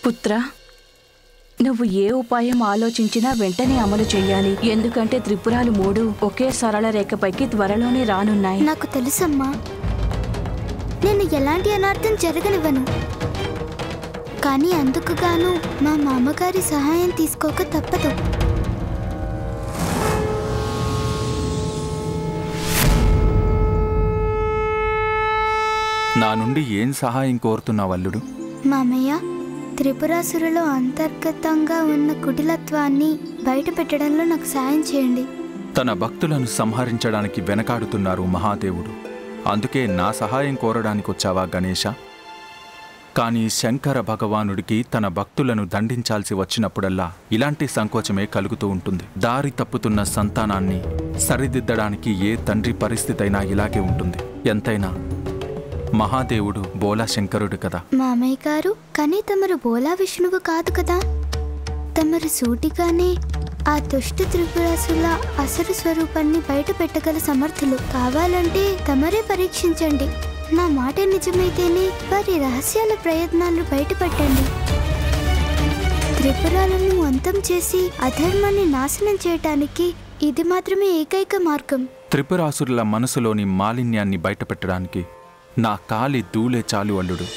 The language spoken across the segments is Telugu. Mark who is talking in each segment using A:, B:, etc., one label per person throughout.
A: పుత్ర, నువ్వు ఏ ఉపాయం ఆలోచించినా వెంటనే అమలు చెయ్యాలి. ఎందుకంటే త్రిపురాలు 3 ఒకే సరళ రేఖపైకి త్వరలోనే రానున్నాయి.
B: నాకు తెలుసమ్మా, నేను ఎలాంటి అనార్థం జరగనివ్వను. కానీ అందుకు గాను మా మామగారి సహాయం తీసుకోక తప్పదు.
C: నా నుండి ఏం సహాయం కోరుతున్నావు అల్లుడు?
B: మామయ్య, త్రిపురాసురులో అంతర్గతంగా ఉన్న కుటిలత్వాన్ని బయట పెట్టడంలో నాకు సాయం చేయండి.
C: తన భక్తులను సంహరించడానికి వెనకాడుతున్నారు మహాదేవుడు. అందుకే నా సహాయం కోరడానికి వచ్చావా గణేశ? కానీ శంకర భగవానుడికి తన భక్తులను దండించాల్సి వచ్చినప్పుడల్లా ఇలాంటి సంకోచమే కలుగుతూ ఉంటుంది. దారి తప్పుతున్న సంతానాన్ని సరిదిద్దడానికి ఏ తండ్రి పరిస్థితి అయినా ఇలాగే ఉంటుంది. ఎంతైనా మహాదేవుడు బోలా శంకరుడు కదా.
B: మామయ్య గారు, కానీ తమరు బోలా విష్ణువు కాదు కదా. తమరు సూటిగానే ఆ దుష్ట త్రిపురాసుల అసురు స్వరూపాన్ని బయట పెట్టగల సమర్థులు. కావాలంటే తమరే పరీక్షించండి. నా మాట నిజమైతేనే వారి రహస్యాల ప్రయత్నాలు బయటపెట్టండి. త్రిపురాలను అంతం చేసి అధర్మాన్ని నాశనం చేయటానికి ఇది మాత్రమే ఏకైక మార్గం.
C: త్రిపురాసురుల మనసులోని మాలిన్యాన్ని బయటపెట్టడానికి నా కాలి దూలే చాలు అల్లుడు.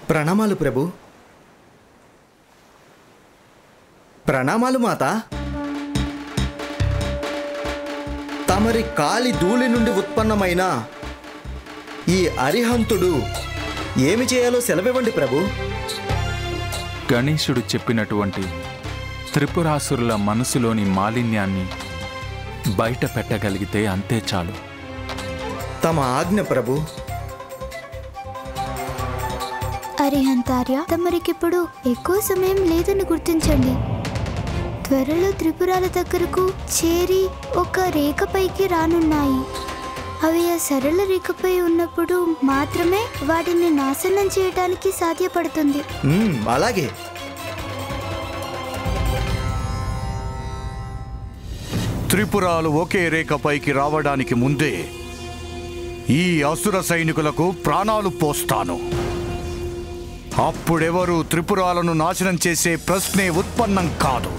D: ప్రణామాలు ప్రభు. ప్రణామాలు మాత. తమరి కాలి ధూళి నుండి ఉత్పన్నమైన ఈ అరిహంతుడు ఏమి చేయాలో సెలవివ్వండి ప్రభు.
C: గణేశుడు చెప్పినటువంటి త్రిపురాసురుల మనసులోని మాలిన్యాన్ని బయట పెట్టగలిగితే అంతే చాలు.
D: తమ ఆజ్ఞ ప్రభు.
B: అరిహంతార్య, తమరికిప్పుడు ఎక్కువ సమయం లేదని గుర్తించండి. త్వరలో త్రిపురాల దగ్గరకు చేరి ఒక రేఖపైకి రానున్నాయి. అవి ఆ సరళ రేఖపై ఉన్నప్పుడు మాత్రమే వాటిని నాశనం చేయడానికి సాధ్యపడుతుంది.
D: అలాగే.
E: త్రిపురాలు ఒకే రేఖపైకి రావడానికి ముందే ఈ అసుర సైనికులకు ప్రాణాలు పోస్తాను. అప్పుడెవరూ త్రిపురాలను నాశనం చేసే ప్రశ్నే ఉత్పన్నం కాదు.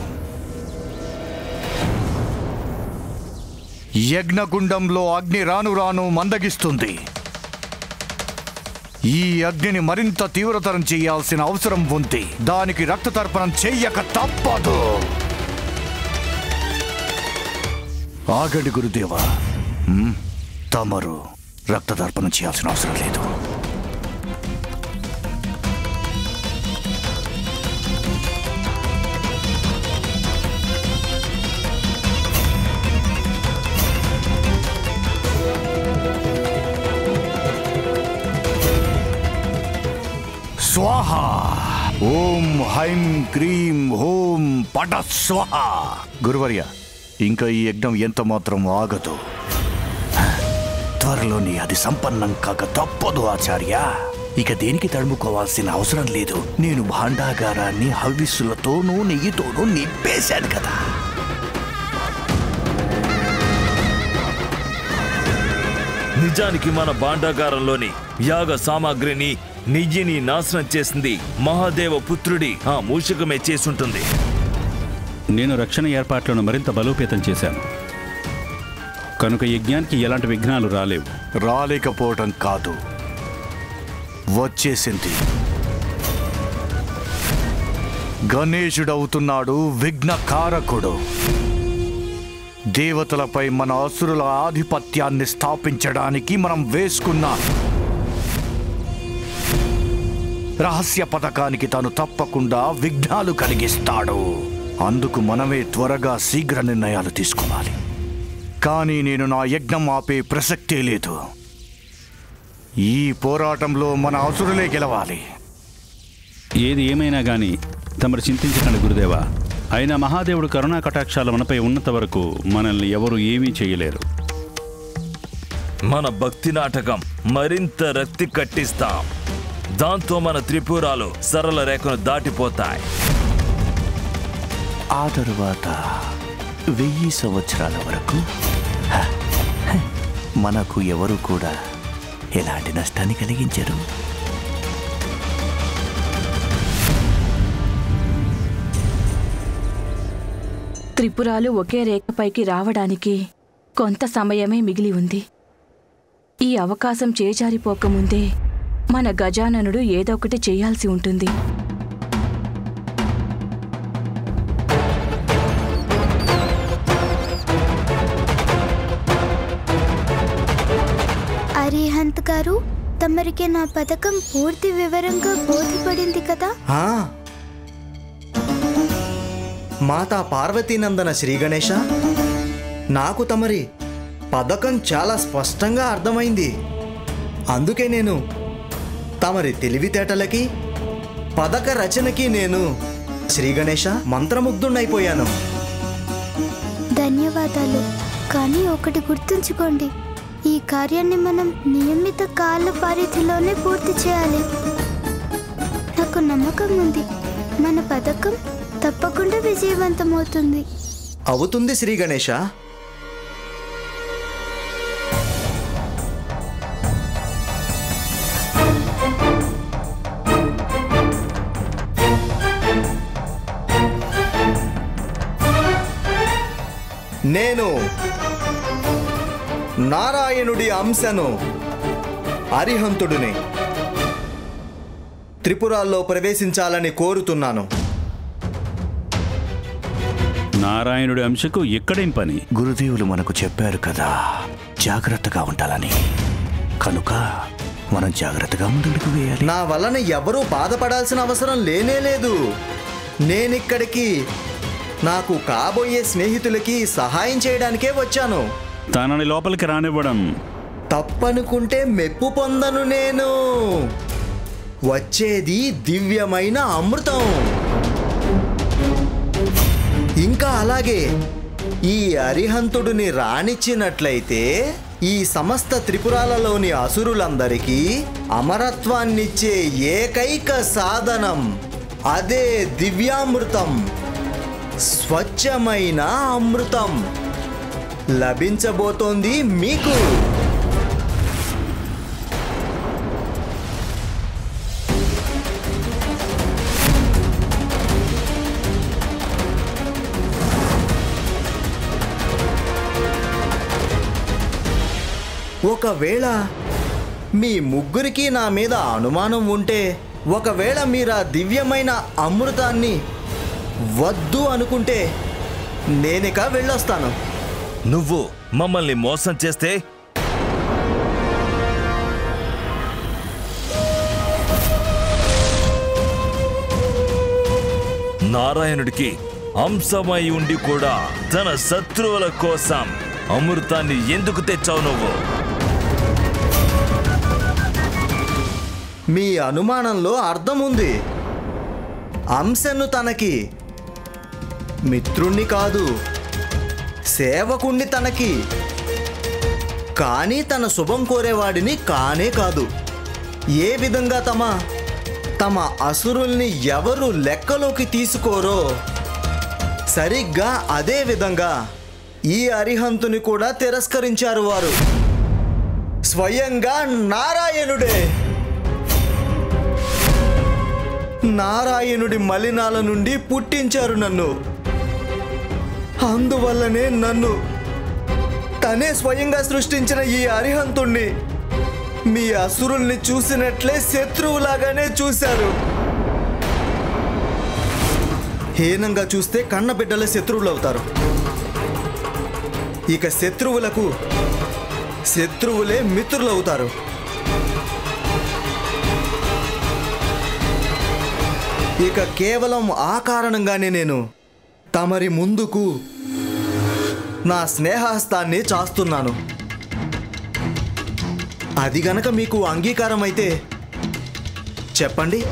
E: యజ్ఞగుండంలో అగ్ని రాను రాను మందగిస్తుంది. ఈ అగ్నిని మరింత తీవ్రతరం చేయాల్సిన అవసరం ఉంది. దానికి రక్తతర్పణం చెయ్యక తప్పదు. ఆగడి గురుదేవా, తమరు రక్తతర్పణం చేయాల్సిన అవసరం లేదు. స్వాహ. ఓం హైం క్రీం హోం పట స్వాహ. గురువర్య, ఇంకా ఈ యజ్ఞం ఎంత మాత్రం ఆగదు. త్వరలోనే అది సంపన్నం కాక తప్పదు ఆచార్య. ఇక దేనికి తడుముకోవాల్సిన అవసరం లేదు. నేను భాండాగారాన్ని హవిస్సులతోనూ నెయ్యితోనూ నింపేశాను కదా.
F: నిజానికి మన భాండాగారంలోని యాగ సామాగ్రిని నెయ్యిని నాశనం చేసింది మహాదేవ పుత్రుడి ఆ మూషికమే చేసుంటుంది.
G: నేను రక్షణ ఏర్పాట్లను మరింత బలోపేతం చేశాను కనుక యజ్ఞానికి ఎలాంటి విఘ్నాలు రాలేవు.
E: రాలేకపోవటం కాదు, వచ్చేసింది. గణేశుడవుతున్నాడు విఘ్నకారకుడు. దేవతలపై మన అసురుల ఆధిపత్యాన్ని స్థాపించడానికి మనం వేసుకున్న రహస్య పథకానికి తాను తప్పకుండా విఘ్నాలు కలిగిస్తాడు. అందుకు మనమే త్వరగా శీఘ్ర నిర్ణయాలు తీసుకోవాలి. కానీ నేను నా యజ్ఞం ఆపే ప్రసక్తే లేదు. ఈ పోరాటంలో మన అసురులే గెలవాలి.
G: ఏది ఏమైనా గాని తమరు చింతించకండి గురుదేవా. అయినా మహాదేవుడు కరుణా కటాక్షాలు మనపై ఉన్నంత వరకు మనల్ని ఎవరు ఏమీ చేయలేరు.
F: మన భక్తి నాటకం మరింత రక్తి కట్టిస్తాం. దాంతో మన త్రిపురాలు సరళ రేఖను దాటిపోతాయి.
E: ఆ తరువాత 1000 సంవత్సరాల వరకు మనకు ఎవరు కూడా ఎలాంటి నష్టాన్ని కలిగించరు.
A: త్రిపురాలు ఒకే రేఖపైకి రావడానికి కొంత సమయమే మిగిలి ఉంది. ఈ అవకాశం చేజారిపోకముందే మన గజాననుడు ఏదొకటి చేయాల్సి ఉంటుంది.
B: అరిహంత్ గారు, తమరికి నా పథకం పూర్తి వివరంగా బోధపడింది కదా?
D: మాతా పార్వతీనందన శ్రీ గణేశ, నాకు తమరి పథకం చాలా స్పష్టంగా అర్థమైంది. అందుకే నేను తమరి తెలివితేటలకి పథక రచనకి నేను శ్రీ గణేశ మంత్రముగ్ధున్నైపోయాను.
B: ధన్యవాదాలు. కానీ ఒకటి గుర్తుంచుకోండి, ఈ కార్యాన్ని మనం నియమిత కాల పరిధిలోనే పూర్తి చేయాలి. నాకు నమ్మకం ఉంది, మన పథకం తప్పకుండా విజయవంతమవుతుంది.
D: అవుతుంది శ్రీ గణేశ. నేను నారాయణుడి అంశను అరిహంతుడిని త్రిపురాల్లో ప్రవేశించాలని కోరుతున్నాను.
G: నారాయణుడి అంశకు ఎక్కడేం పని?
E: గురుదేవులు మనకు చెప్పారు కదా జాగ్రత్తగా ఉండాలని. కనుక మనం జాగ్రత్తగా ముందుకు వేయాలి.
D: నా వలన ఎవరూ బాధపడాల్సిన అవసరం లేనే లేదు. నేనిక్కడికి నాకు కాబోయే స్నేహితులకి సహాయం చేయడానికే వచ్చాను.
G: తనని లోపలికి రానివ్వడం
D: తప్పనుకుంటే మెప్పు పొందను. నేను వచ్చేది దివ్యమైన అమృతం. ఇంకా అలాగే ఈ అరిహంతుడిని రానిచ్చినట్లయితే ఈ సమస్త త్రిపురాలలోని అసురులందరికీ అమరత్వాన్నిచ్చే ఏకైక సాధనం అదే దివ్యామృతం, స్వచ్ఛమైన అమృతం లభించబోతోంది మీకు. ఒకవేళ మీ ముగ్గురికి నా మీద అనుమానం ఉంటే, ఒకవేళ మీరు ఆ దివ్యమైన అమృతాన్ని వద్దు అనుకుంటే నేనిక వెళ్ళొస్తాను.
F: నువ్వు మమ్మల్ని మోసం చేస్తే నారాయణుడికి అంశమై ఉండి కూడా తన శత్రువుల కోసం అమృతాన్ని ఎందుకు తెచ్చావు నువ్వు?
D: మీ అనుమానంలో అర్థం ఉంది. అంశను తనకి మిత్రుణ్ణి కాదు, సేవకుణ్ణి తనకి, కానీ తన శుభం కోరేవాడిని కానే కాదు. ఏ విధంగా తమ అసురుల్ని ఎవరు లెక్కలోకి తీసుకోరో సరిగ్గా అదే విధంగా ఈ అరిహంతుని కూడా తిరస్కరించారు వారు. స్వయంగా నారాయణుడే. నారాయణుడి మలినాల నుండి పుట్టించారు నన్ను. అందువల్లనే నన్ను తనే స్వయంగా సృష్టించిన ఈ అరిహంతుణ్ణి మీ అసురుల్ని చూసినట్లే శత్రువులాగానే చూశారు. హీనంగా చూస్తే కన్నబిడ్డల శత్రువులు అవుతారు. ఇక శత్రువులకు శత్రువులే మిత్రులు అవుతారు. ఇక కేవలం ఆ కారణంగానే నేను తమరి ముందుకు నా స్నేహహస్తాన్ని చాస్తున్నాను. అది గనక మీకు అంగీకారం అయితే చెప్పండి,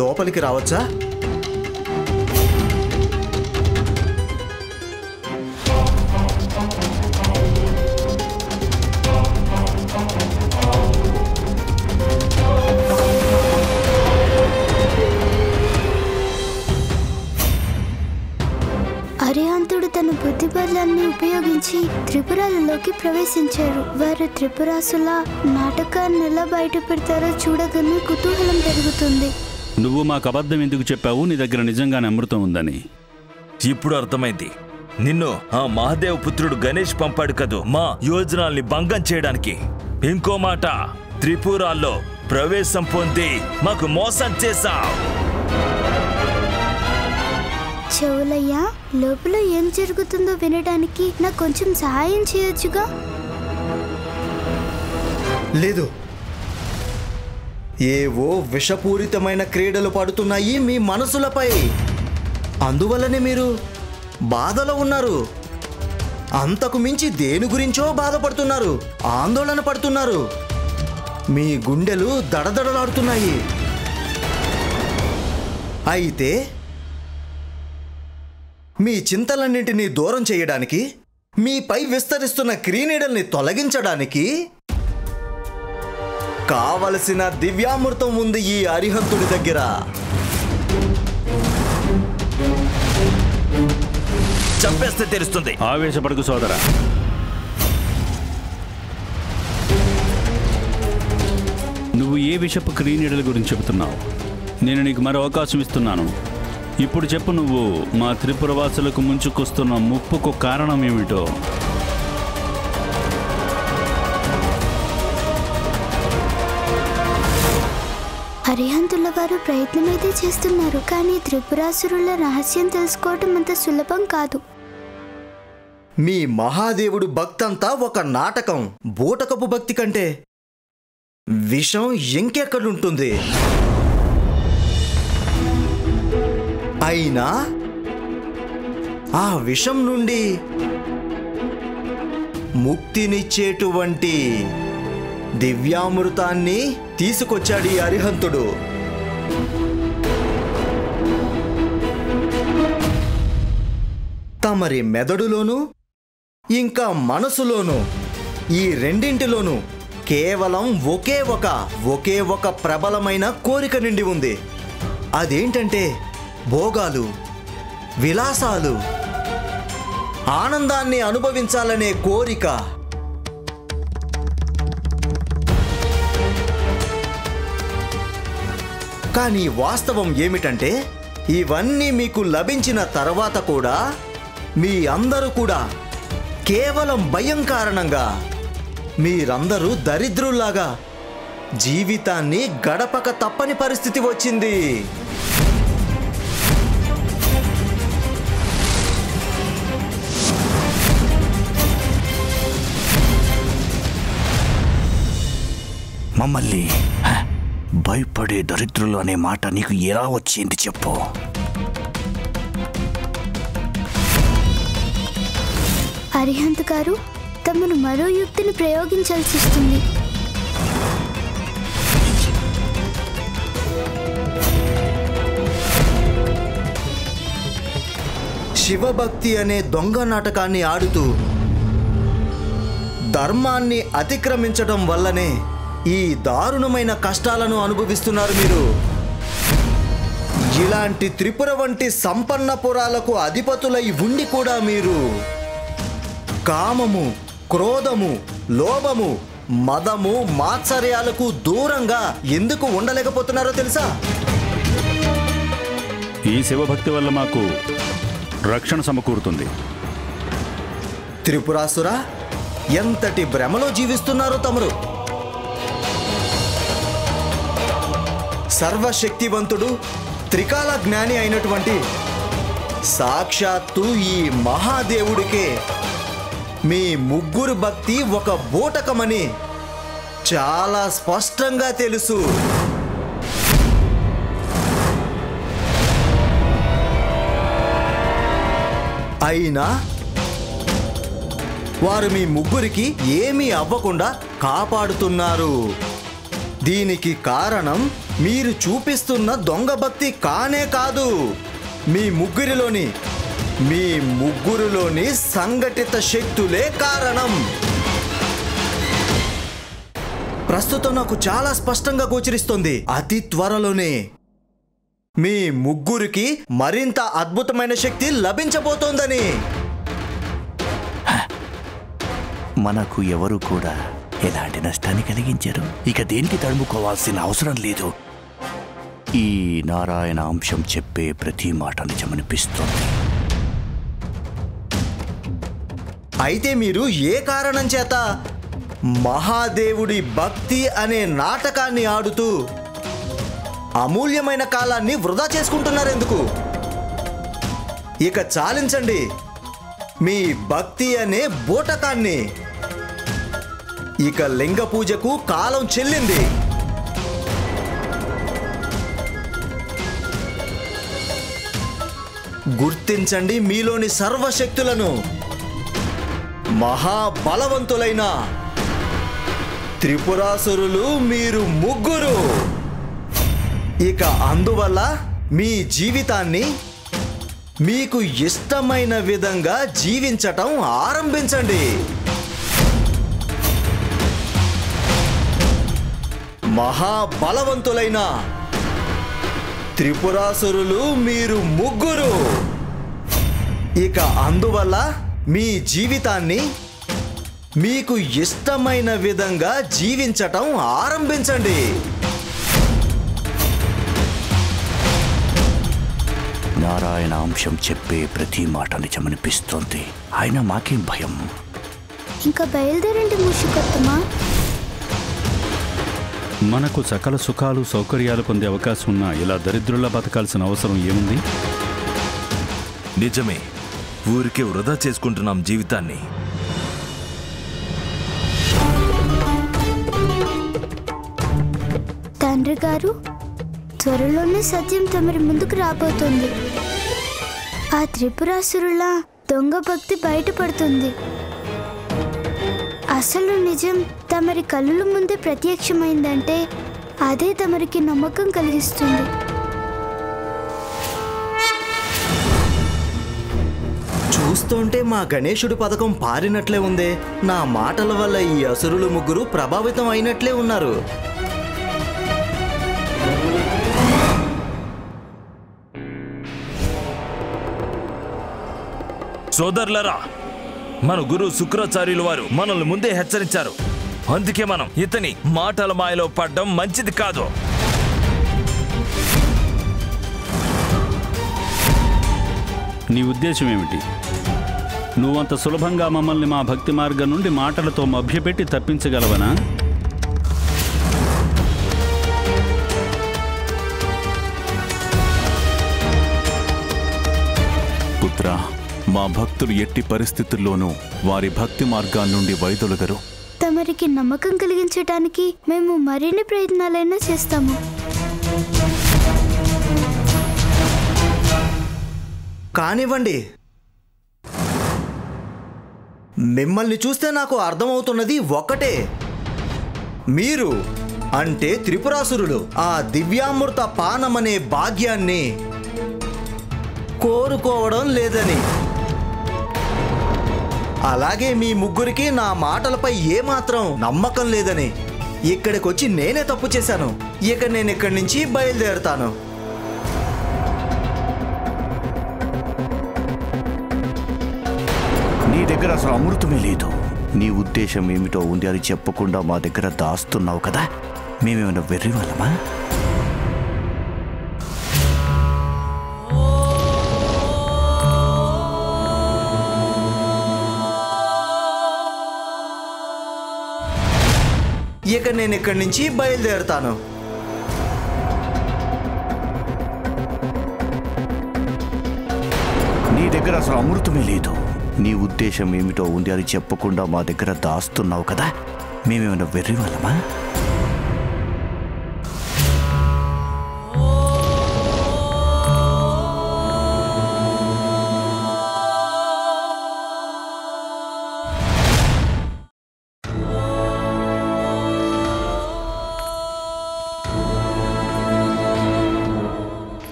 D: లోపలికి రావచ్చా?
B: అరిహంతుడు తన బుద్ధిబలాన్ని ఉపయోగించి త్రిపురాలలోకి ప్రవేశించారు. వారు త్రిపురాసుల నాటకాన్ని ఎలా బయట పెడతారో చూడగానే కుతూహలం పెరుగుతుంది.
G: నువ్వు మాకు అబద్ధం ఎందుకు చెప్పావు? నీ దగ్గర నిజంగానే అమృతం ఉందని.
F: ఇప్పుడు అర్థమైంది. నిన్ను ఆ మహాదేవ్ పుత్రుడు గణేష్ పంపాడు కదూ మా యోజనాల్ని భంగం చేయడానికి. ఇంకో మాట, త్రిపురాల్లో ప్రవేశం పొంది మాకు మోసం చేశావు.
B: చెవులయ్య, లోపల ఏం జరుగుతుందో వినడానికి నాకు కొంచెం సహాయం చేయొచ్చుగా?
D: లేదు, ఏవో విషపూరితమైన క్రీడలు పడుతున్నాయి మీ మనసులపై. అందువల్లనే మీరు బాధలో ఉన్నారు. అంతకు మించి దేని గురించో బాధపడుతున్నారు, ఆందోళన పడుతున్నారు. మీ గుండెలు దడదడలాడుతున్నాయి. అయితే మీ చింతలన్నింటినీ దూరం చేయడానికి, మీపై విస్తరిస్తున్న క్రీనీడల్ని తొలగించడానికి కావలసిన దివ్యామృతం ఉంది ఈ అరిహంతుడి దగ్గర.
F: చంపేస్తే తెలుస్తుంది.
G: ఆవేశపడకు సోదరా. నువ్వు ఏ విషపు క్రీనీడల గురించి చెబుతున్నావు? నేను నీకు మరో అవకాశం ఇస్తున్నాను. ఇప్పుడు చెప్పు, నువ్వు మా త్రిపురవాసులకు ముంచుకొస్తున్న ముప్పుకు కారణం ఏమిటో?
B: అరిహంతుల వారు ప్రయత్నమైతే చేస్తున్నారు, కానీ త్రిపురాసురుల రహస్యం తెలుసుకోవటం అంత సులభం కాదు.
D: మీ మహాదేవుడు భక్తంతా ఒక నాటకం. బూటకపు భక్తి కంటే విషం ఇంకెక్కడుంటుంది? అయినా ఆ విషం నుండి ముక్తినిచ్చేటువంటి దివ్యామృతాన్ని తీసుకొచ్చాడు ఈ అరిహంతుడు. తమరి మెదడులోనూ ఇంకా మనసులోనూ, ఈ రెండింటిలోనూ కేవలం ఒకే ఒక ప్రబలమైన కోరిక నిండి ఉంది. అదేంటంటే భోగాలు, విలాసాలు, ఆనందాన్ని అనుభవించాలనే కోరిక. కానీ వాస్తవం ఏమిటంటే, ఇవన్నీ మీకు లభించిన తర్వాత కూడా మీ అందరూ కూడా కేవలం భయం కారణంగా మీరందరూ దరిద్రుల్లాగా జీవితాన్ని గడపక తప్పని పరిస్థితి వచ్చింది.
E: మమ్మల్ని భయపడే దరిద్రులు అనే మాట నీకు ఎలా వచ్చింది చెప్పు.
B: అరిహంత్ గారు, తమను మరో యుక్తిని ప్రయోగించాల్సి వస్తుంది.
D: శివభక్తి అనే దొంగ నాటకాన్ని ఆడుతూ ధర్మాన్ని అతిక్రమించడం వల్లనే ఈ దారుణమైన కష్టాలను అనుభవిస్తున్నారు మీరు. ఇలాంటి త్రిపుర వంటి సంపన్న పురాలకు అధిపతులై ఉండి కూడా మీరు కామము, క్రోధము, లోభము, మదము, మాత్సర్యాలకు దూరంగా ఎందుకు ఉండలేకపోతున్నారో తెలుసా?
G: ఈ శివభక్తి వల్ల మాకు రక్షణ సమకూరుతుంది.
D: త్రిపురాసుర, ఎంతటి భ్రమలో జీవిస్తున్నారో తమరు. సర్వశక్తివంతుడు, త్రికాల జ్ఞాని అయినటువంటి సాక్షాత్తు ఈ మహాదేవుడికే మీ ముగ్గురు భక్తి ఒక బూటకమని చాలా స్పష్టంగా తెలుసు. అయినా వారు మీ ముగ్గురికి ఏమీ అవ్వకుండా కాపాడుతున్నారు. దీనికి కారణం మీరు చూపిస్తున్న దొంగ భక్తి కానే కాదు, మీ ముగ్గురిలోని సంఘటిత శక్తులే కారణం. ప్రస్తుతం నాకు చాలా స్పష్టంగా గోచరిస్తోంది, అతి త్వరలోనే మీ ముగ్గురికి మరింత అద్భుతమైన శక్తి లభించబోతోందని.
E: మనకు ఎవరు కూడా ఎలాంటి నష్టాన్ని కలిగించారు. ఇక దేనికి తడుముకోవాల్సిన అవసరం లేదు. ఈ నారాయణ అంశం చెప్పే ప్రతి మాట నిజమనిపిస్తోంది.
D: అయితే మీరు ఏ కారణం చేత మహాదేవుడి భక్తి అనే నాటకాన్ని ఆడుతూ అమూల్యమైన కాలాన్ని వృధా చేసుకుంటున్నారెందుకు? ఇక చాలించండి మీ భక్తి అనే బూటకాన్ని. ఇక లింగ పూజకు కాలం చెల్లింది. గుర్తించండి మీలోని సర్వశక్తులను. మహాబలవంతులైన త్రిపురాసురులు మీరు ముగ్గురు. ఇక అందువల్ల మీ జీవితాన్ని మీకు ఇష్టమైన విధంగా జీవించటం ఆరంభించండి. మహాబలవంతులైన త్రిపురాసురులు మీరు ముగ్గురు. ఇక అందువల్ల మీ జీవితాన్ని మీకు ఇష్టమైన విధంగా జీవించటం ఆరంభించండి.
E: నారాయణ అంశం చెప్పే ప్రతి మాట నిజమనిపిస్తోంది. అయినా మాకేం భయం.
B: ఇంకా బయలుదేరండి మూషికోత్తమా.
G: మనకు సకల సుఖాలు సౌకర్యాలు పొందే అవకాశం ఉన్నా ఇలా దరిద్రుల్లా బతకాల్సిన అవసరం ఏముంది?
F: నిజమే, ఊరికే వృధా చేసుకుంటున్నాం జీవితాన్ని.
B: తండ్రి గారు, త్వరలోనే సత్యం తమరి ముందుకు రాబోతుంది. ఆ త్రిపురాసురుల దొంగ భక్తి బయటపడుతుంది. అసలు నిజం తమరి కళ్ళ ముందే ప్రత్యక్షమైందంటే అదే తమరికి నమ్మకం కలిగిస్తుంది.
D: చూస్తుంటే మా గణేశుడి పథకం పారినట్లే ఉందే. నా మాటల వల్ల ఈ అసురులు ముగ్గురు ప్రభావితం అయినట్లే ఉన్నారు.
F: సోదరులరా, మన గురు శుక్రాచార్యుల వారు మనల్ని ముందే హెచ్చరించారు. అందుకే మనం ఇతని మాటల మాయలో పడ్డం మంచిది కాదు.
G: నీ ఉద్దేశం ఏమిటి? నువ్వంత సులభంగా మమ్మల్ని మా భక్తి మార్గం నుండి మాటలతో మభ్యపెట్టి తప్పించగలవనా?
C: పుత్రా, మా భక్తులు ఎట్టి పరిస్థితుల్లోనూ వారి భక్తి మార్గాల నుండి వైదొలగరు.
B: తమరికి నమ్మకం కలిగించడానికి మేము మరిన్ని ప్రయత్నాలైనా చేస్తాము.
D: కానివ్వండి. మిమ్మల్ని చూస్తే నాకు అర్థమవుతున్నది ఒకటే. మీరు అంటే త్రిపురాసురులు ఆ దివ్యామృత పానమనే భాగ్యాన్ని కోరుకోవడం లేదని. అలాగే మీ ముగ్గురికి నా మాటలపై ఏమాత్రం నమ్మకం లేదని. ఇక్కడికొచ్చి నేనే తప్పు చేశాను. ఇక నేను ఇక్కడి నుంచి బయలుదేరుతాను.
E: నీ దగ్గర అసలు అమృతమే లేదు. నీ ఉద్దేశం ఏమిటో ఉంది అని చెప్పకుండా మా దగ్గర దాస్తున్నావు కదా. మేమేమైనా వెర్రి వాళ్ళమా?
D: ఇక నేను ఇక్కడి నుంచి బయలుదేరుతాను.
E: నీ దగ్గర అసలు అమృతమే లేదు. నీ ఉద్దేశం ఏమిటో ఉంది అని చెప్పకుండా మా దగ్గర దాస్తున్నావు కదా. మేమేమైనా వెర్రి వాళ్ళమా?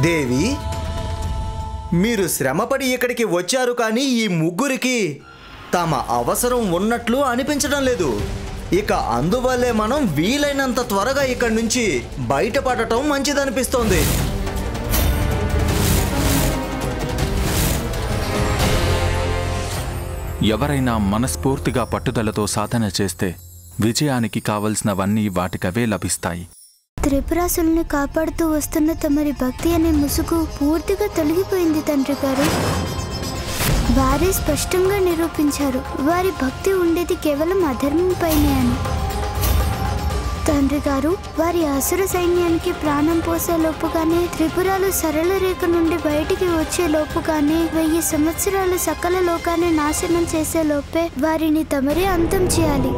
D: దేవి, మీరు శ్రమపడి ఇక్కడికి వచ్చారు, కానీ ఈ ముగ్గురికి తమ అవసరం ఉన్నట్లు అనిపించడం లేదు. ఇక అందువల్లే మనం వీలైనంత త్వరగా ఇక్కడి నుంచి బయటపడటం మంచిదనిపిస్తోంది.
C: ఎవరైనా మనస్ఫూర్తిగా పట్టుదలతో సాధన చేస్తే విజయానికి కావలసినవన్నీ వాటికవే లభిస్తాయి.
B: త్రిపురాసుల్ని కాపాడుతూ వస్తున్న తమరి భక్తి అనే ముసుగు పూర్తిగా తొలగిపోయింది తండ్రి గారు. వారే స్పష్టంగా నిరూపించారు వారి భక్తి ఉండేది కేవలం అధర్మం పైనే అని. తండ్రి గారు, వారి అసుర సైన్యానికి ప్రాణం పోసే లోపుగానే, త్రిపురాలు సరళ రేఖ నుండి బయటికి వచ్చే లోపుగానే, 1000 సంవత్సరాలు సకల లోకాన్ని నాశనం చేసే లోపే వారిని తమరే అంతం చేయాలి.